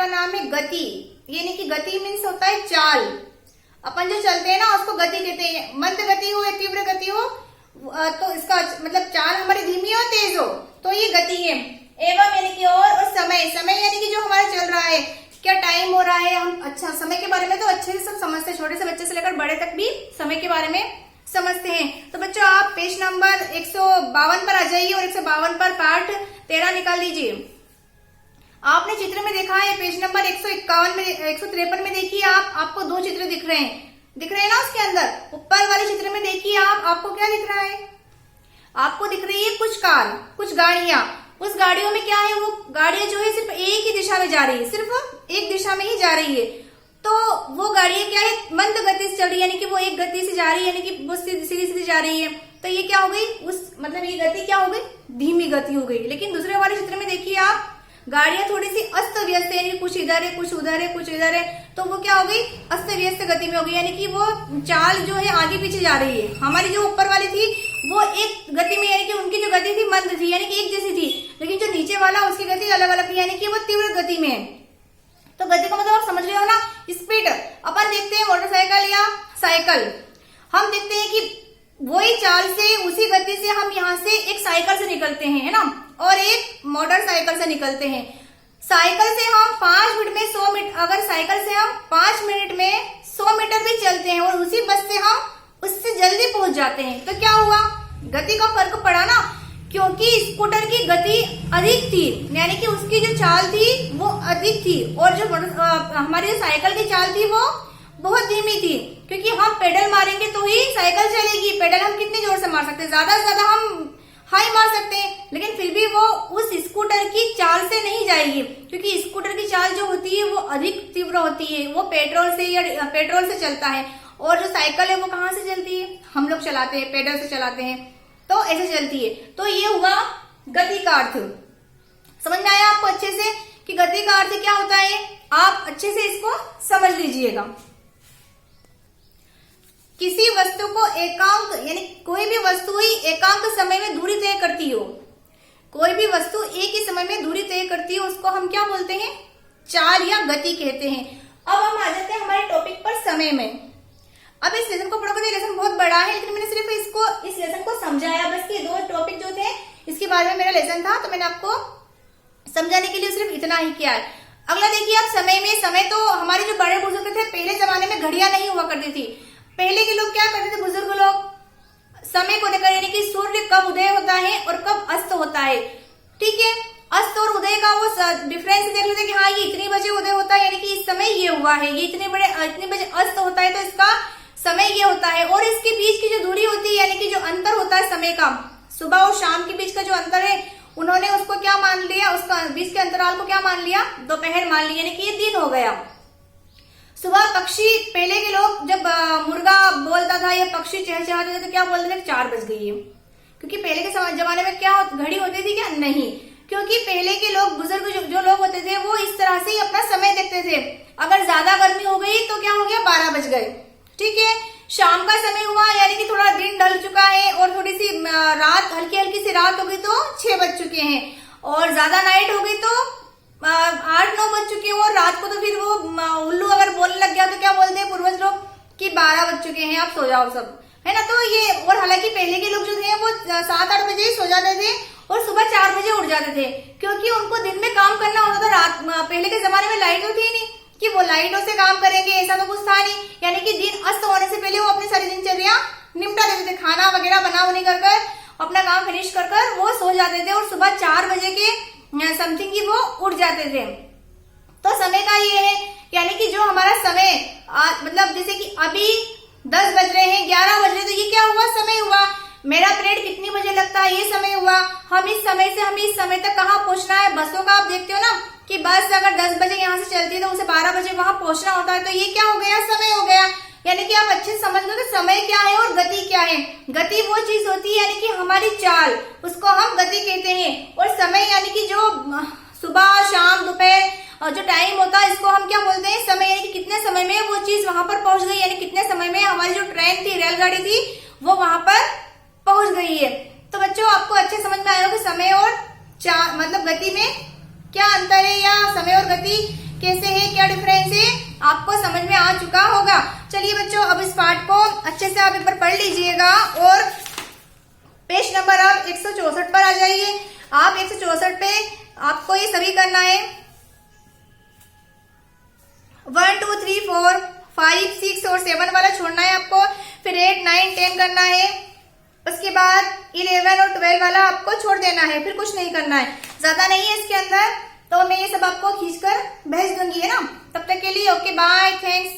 का नाम है गति, यानी कि गति मीन्स होता है चाल। अपन जो चलते हैं ना उसको गति कहते हैं। मंद गति हो या तीव्र गति हो तो इसका मतलब चाल हमारी धीमी हो तेज हो तो ये गति है। एवं यानी कि और समय, समय यानी कि जो हमारा चल रहा है, क्या टाइम हो रहा है। हम अच्छा समय के बारे में तो अच्छे से सब समझते हैं, छोटे से बच्चे से लेकर बड़े तक भी समय के बारे में समझते हैं। तो बच्चों आप पेज नंबर 152 पर आ जाइए और 152 पर पाठ 13 निकाल लीजिए। आपने चित्र में देखा है पेज नंबर 151 में 153 में देखिए आपको दो चित्र दिख रहे हैं ना। उसके अंदर ऊपर वाले चित्र में देखिए आपको क्या दिख रहा है, आपको दिख रही है कुछ कार, कुछ गाड़ियां। उस गाड़ियों में क्या है, वो गाड़ियां जो है सिर्फ एक ही दिशा में जा रही है, सिर्फ एक दिशा में ही जा रही है। तो वो गाड़ियां क्या है, मंद गति से चल रही है, यानी कि वो एक गति से जा रही है, यानी कि वो सीधी सीधी जा रही है। तो ये क्या हो गई, उस मतलब ये गति क्या हो गई, धीमी गति हो गई। लेकिन दूसरे वाले चित्र में देखिए आप गाड़ियां थोड़ी सी अस्त व्यस्त है, यानी कुछ इधर है कुछ उधर है कुछ इधर है, तो वो क्या हो गई, अस्त व्यस्त गति में हो गई, यानी कि वो चाल जो है आगे पीछे जा रही है। हमारी जो ऊपर वाली थी वो एक गति में, यानी कि उनकी जो गति थी मंद थी, यानी कि एक जैसी थी। लेकिन जो नीचे वाला उसकी गति अलग अलग थी, यानी कि वो तीव्र गति में है। तो गति का मतलब आप समझ रहे हो ना, स्पीड। अपन देखते हैं मोटरसाइकिल या साइकिल, हम देखते हैं कि वही चाल से उसी गति से हम यहाँ से एक साइकिल से निकलते हैं, है ना, और एक मोटरसाइकिल से निकलते हैं। साइकिल से हम 5 मिनट में 100 मीटर, अगर साइकिल से हम 5 मिनट में 100 मीटर भी चलते हैं और उसी बस से हम उससे जल्दी पहुंच जाते हैं, तो क्या हुआ, गति का फर्क पड़ा ना, क्योंकि स्कूटर की गति अधिक थी, यानी कि उसकी जो चाल थी वो अधिक थी, और जो हमारी जो साइकिल की चाल थी वो बहुत धीमी थी। क्योंकि हम पेडल मारेंगे तो ही साइकिल चलेगी, पेडल हम कितने जोर से मार सकते हैं, ज्यादा से ज्यादा हम हाई मार सकते हैं, लेकिन फिर भी वो उस स्कूटर की चाल से नहीं जाएगी, क्योंकि स्कूटर की चाल जो होती है वो अधिक तीव्र होती है, वो पेट्रोल से चलता है। और जो साइकिल है वो कहाँ से चलती है, हम लोग चलाते हैं, पेडल से चलाते हैं, तो ऐसे चलती है। तो ये हुआ गति का अर्थ। समझ में आया आपको अच्छे से कि गति का अर्थ क्या होता है, आप अच्छे से इसको समझ लीजिएगा। किसी वस्तु को एकांक, यानी कोई भी वस्तु ही एकांक समय में दूरी तय करती हो, कोई भी वस्तु एक ही समय में दूरी तय करती हो, उसको हम क्या बोलते हैं, चाल या गति कहते हैं। अब हम आ जाते हैं हमारे टॉपिक पर, समय में। अब इस लेसन को पढ़ोगे तो लेसन बहुत बड़ा है, लेकिन मैंने सिर्फ इस लेसन को समझाया, बस ये दो टॉपिक जो थे इसके बारे में मेरा लेसन था, तो मैंने आपको समझाने के लिए सिर्फ इतना ही किया है। अगला देखिए आप समय में, समय तो हमारे जो बड़े बुजुर्ग थे, पहले जमाने में घड़ियां नहीं हुआ करती थी। पहले के लोग क्या करते थे, बुजुर्ग लोग समय को लेकर, यानी कि सूर्य कब उदय होता है और कब अस्त होता है, ठीक है, अस्त और उदय का वो डिफरेंस देख लेते कि हाँ ये इतनी बजे उदय होता है, यानी कि इस समय ये हुआ है, ये इतने बजे अस्त होता है, तो इसका समय ये होता है। और इसके बीच की जो दूरी होती है, यानी कि जो अंतर होता है समय का, सुबह और शाम के बीच का जो अंतर है, उन्होंने उसको क्या मान लिया, उसका बीच के अंतराल को क्या मान लिया, दोपहर मान लिया, यानी कि ये दिन हो गया। सुबह पक्षी, पहले के लोग जब मुर्गा बोलता था या पक्षी चहचहाते थे तो क्या बोलते थे, 4 बज गई है, क्योंकि पहले के जमाने में क्या घड़ी होती थी क्या, नहीं, क्योंकि पहले के लोग बुजुर्ग जो लोग होते थे वो इस तरह से ही अपना समय देखते थे। अगर ज्यादा गर्मी हो गई तो क्या हो गया, 12 बज गए, ठीक है, शाम का समय हुआ, यानी कि थोड़ा दिन ढल चुका है और थोड़ी सी रात, हल्की हल्की सी रात हो गई तो 6 बज चुके हैं, और ज्यादा नाइट हो गई तो 8-9 बज चुके हैं, और रात को तो फिर वो उल्लू अगर बोलने लग गया तो क्या बोलते हैं पूर्वज लोग कि 12 बज चुके हैं, आप सो जाओ सब, है ना। तो ये, और हालांकि पहले के लोग जो थे वो 7-8 बजे ही सो जाते थे और सुबह 4 बजे उठ जाते थे, क्योंकि उनको दिन में काम करना होता था। रात, पहले के जमाने में लाइट होती नहीं कि वो लाइटों से काम करेंगे, ऐसा तो कुछ था नहीं, यानी कि दिन अस्त होने से पहले वो अपनी सारी दिनचर्या निपटा देते थे, खाना वगैरह बना बनी कर अपना काम फिनिश कर वो सो जाते थे, और सुबह 4 बजे के समथिंग की वो उठ जाते थे। तो समय का ये है, यानी कि जो हमारा समय मतलब जैसे कि अभी 10 बज रहे हैं, 11 बज रहे हैं, तो ये क्या हुआ, समय हुआ। मेरा परेड कितनी बजे लगता है, ये समय हुआ। हम इस समय से हमें इस समय तक कहाँ पहुंचना है, बसों का आप देखते हो ना कि बस अगर 10 बजे यहाँ से चलती है तो उसे 12 बजे वहां पहुंचना होता है, तो ये क्या हो गया, समय हो गया। यानी कि आप अच्छे से समझ लो कि समय क्या है और गति क्या है। गति वो चीज होती है यानी कि हमारी चाल, उसको हम गति कहते हैं, और समय यानी कि जो सुबह शाम दोपहर जो टाइम होता है इसको हम क्या बोलते हैं, समय। यानी कि कितने समय में वो चीज वहां पर पहुंच गई, यानी कितने समय में हमारी जो ट्रेन थी, रेलगाड़ी थी, वो वहां पर पहुंच गई है। तो बच्चों आपको अच्छे समझ में आया कि समय और मतलब गति में क्या अंतर है, या समय और गति कैसे है, क्या डिफरेंस है, आपको समझ में आ चुका होगा। चलिए बच्चों, अब इस पार्ट को अच्छे से आप एक बार पढ़ लीजिएगा और पेज नंबर आप 164 पर आ जाइए। आप 164 पे आपको ये सभी करना है, 1 2 3 4 5 6 और 7 वाला छोड़ना है आपको, फिर 8 9 10 करना है, उसके बाद 11 और 12 वाला आपको छोड़ देना है, फिर कुछ नहीं करना है, ज्यादा नहीं है इसके अंदर। तो मैं ये सब आपको खींचकर भेज दूंगी, है ना। तब तक के लिए ओके बाय, थैंक्स।